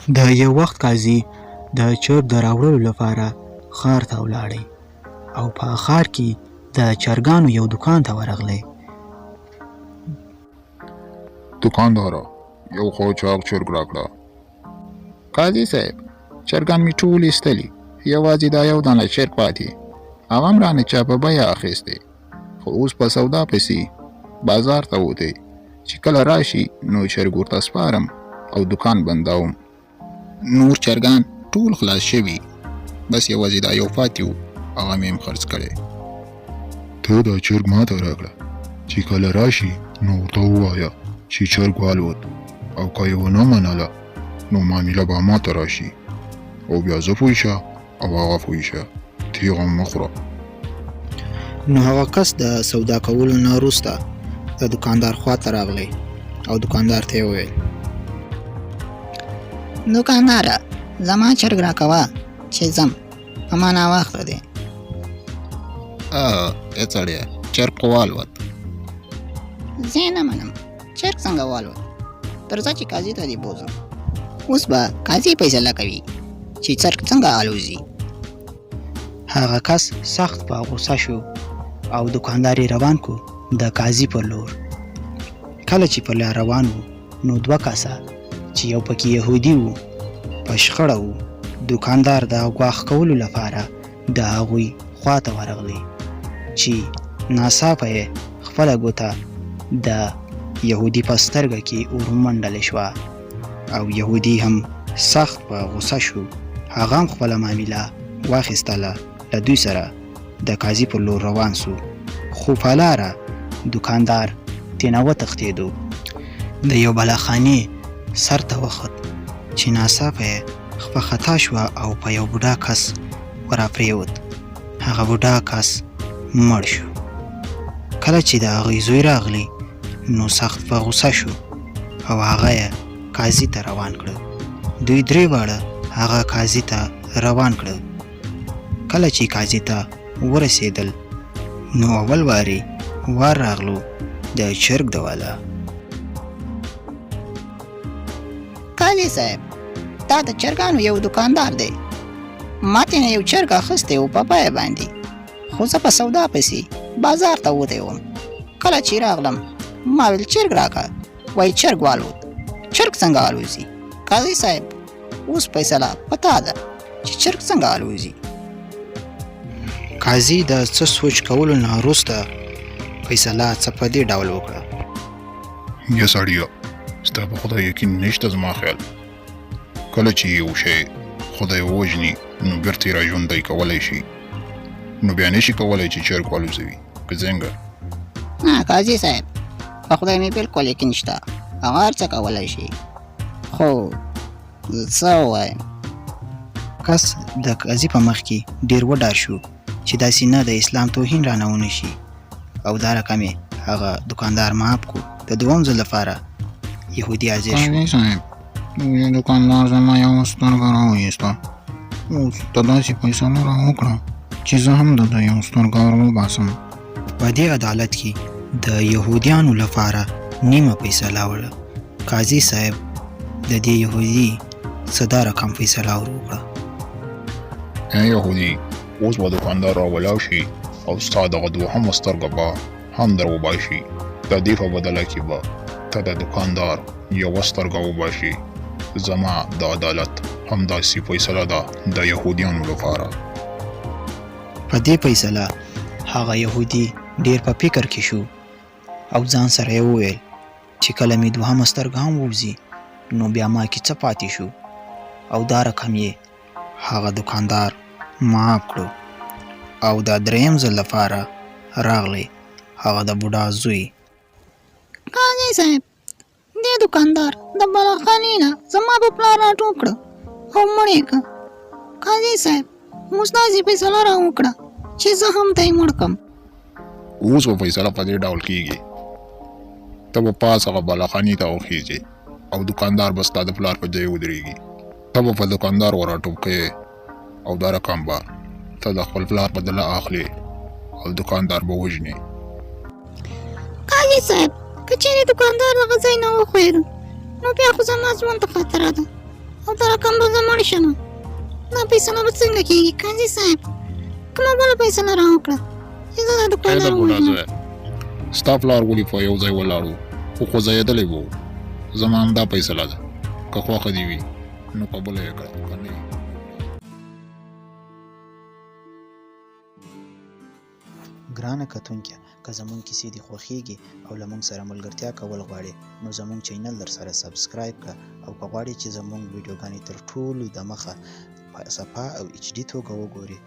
د یو وخت قاضي د چرګ د راوړلو لپاره ښار ته ولاړی او په ښار کې د چرګانو یو دکان ته ورغلی. دوکانداره یو قاچاق چرګ راکړه. قاضي صاحب چرګان مې ټول ایستلي، یوازې دا یو دانه چرګ پاتې، هغه هم رانه چا په بیه اخیستی، خو اوس په سودا پسې بازار ته وتی چې کله راشي نو چرګ ورته سپارم او دکان بندوم. نور چرګان ټول خلاص شوي، بس یوازې دا یو پاتې و، هغه مې هم خرڅ کړی. ته دا چرګ ماته راکړه چې کله راشي نو ورته ووایه چې چرګ والوت، او که یې ونه منله نو معامله به ماته راشي، او بیا زه پوه شه او هغه پوه شه، تیغه مه خوره. نو هغه کس د سودا کولو نه وروسته د دکاندار خوا ته راغلی او دکاندار ته یې وویل: دوکانداره زما چرګ راکوه چې ځم، په ما ناوخته دی. ای سړیه چرګ خو والوت. زه نه منم، چرګ څنګه والوت؟ تر ځه چې قاضي ته دې بوځم، اوس به قاضي فیصله کوي چې چرګ څنګه الوزي. هغه کس سخت په غوسه شو او دکاندار یې روان کو د قاضي پر لور. کله چې پر لار روان وو نو دوه کسه چې یو پکې یهودي وو په شخړه وو. دکاندار د ګواښ کولو لپاره د هغوی خوا ته ورغلی چې ناڅاپه یې خپله ګوته د یهودي په سترګه کې ورمنډلې شوه او یهودي هم سخت په غوسه شو. هغه هم خپله معامله واخیستله، له دوی سره د قاضي پر لور روان سو، خو په لاره دکاندار تېنه وتښتېدو. د یو بلاخانې سر ته وخوت چې ناڅاپه یې په خطا شوه او په یو بوډا کس وراپرېوت. هغه بوډا کس مړ شو. کله چې د هغوی زوی راغلی نو سخت په غوسه شو او هغه یې قاضي ته روان کړه. دوی درې واړه هغه قاضي ته روان کړه. کله چې قاضي ته ورسېدل نو اول واري وار راغلو د چرګ د والا. قاضي صاحب دا د چرګانو یو دکاندار دی، ما ترې نه یو چرګ اخیستی و په بیه باندې، خو زه په سودا پسې بازار ته وتی وم. کله چې راغلم ما ویل چرګ راکړه، وایي چرګ والوت. چرګ څنګه الوزي؟ قاضي صاحب اوس فیصله په تا ده چې چرګ څنګه الوزي. قاضي د څه سوچ کولو نه وروسته فیصله څه په دې ډول وکړه: یا سړیه ستا په خدای یقین نشته زما خیال، کله چې یو شی خدای ووژني نو بیرته یې راژوندی کولی شي، نو بیا نشي کولی چې چرګ والوزوي که څنګه؟ نه قاضي صاحب په خدای مې بلکل یقین شته، هغه هر څه کولی شي، خو څه ووایم. کس د قاضي په مخ کې ډېر وډار شو چې داسې نه د اسلام توهین رانه ونه شي، او دا رقم یې هغه دکاندار معاف کو. د دوم ځل لپاره یهودي حاضر شو. قاضي صاحب دکاندار زما یو سترګه راویسته، اوس ته داسې فیصله راوکړه چې زه هم د ده یو سترګه وباسم. په دې عدالت کې د یهودیانو لپاره نیمه فیصله وړه. قاضي صاحب د دې یهودي څه دا رقم فیصله وکړه: ای یهودي اوس به دکاندار راولاړ شي او ستا دغه دوهمه سترګه به هم در وباشي، د دې په بدله کې به ته د دکاندار یوه سترګه وباشي. زما د عدالت همداسې فیصله ده د یهودیانو لپاره. په دې فیصله هغه یهودي ډېر په فکر کې شو او ځان سره یې وویل چې کله مې دوهمه سترګه هم ووځي نو بیا ما کې څه پاتې شو، او دا رقم یې هغه دکاندار معاف کړو. او دا دریم ځل لپاره راغلی هغه د بوډا زوی. قاضي صاحب دې دکاندار د بلاخانې نه زما په پلار راټوک کړه او مړ یې کړه. قاضي صاحب اوس داسې فیصله راوکړه چې زه هم ته یې مړ کړم. اوس به فیصله په دې ډول کېږي، ته به پاس هغه بلاخانې ته وخېږې او دکاندار به ستا د پلار په ځای ودرېږي. ته به په دکاندار ور راټوپ کوې او دا رقم به ته د خپل پلار بدله اخلې او دکاندار به وژنې. قاضي صاحب که چیرې دکاندار دغه ځای نه وښویېده نو بیا خو زما ژوند ته خطره ده، او دا رقم به زه مړ شم، دا فیصله به څنګه کېږي قاضي صاحب؟ کومه بله فیصله راوکړه چې زه دا ای د دوکاندار بوډا ووژنم؟ زوی ستا پلار ولې په یو ځای ولاړو خو خوځېدلی و زما همدا فیصله ده که خوښه دې وي نو قبوله یې کړه که نه ګرانه کتونکیه که زمونږ کیسې دې خوښیږي او له مونږ سره ملګرتیا کول غواړې نو زمونږ چینل در سره سبسکرایب کړه او که غواړې چې زمونږ ویډیوګانې تر ټولو د مخه په صفا او ایچ ډي توګه وګورې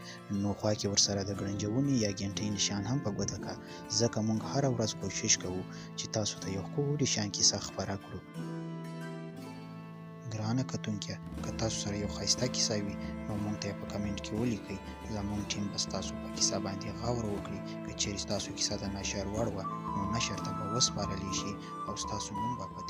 نو خوا کې ورسره د ګړنجونې یا ګنټۍ نشان هم په ګوته کړه ځکه مونږ هره ورځ کوشش کوو چې تاسو ته یو ښکلي شان کیسه خپره کړو. ګرانه کتونکیه که تاسو سره یو ښایسته کیسه وي نو مونږ ته یې په کمنټ کې ولیکئ. زمونږ ټیم به ستاسو په کیسه باندې غور وکړي. که چیرې ستاسو کیسه د نشر وړ وه نو نشر ته به وسپارلی شي او ستاسو نوم به په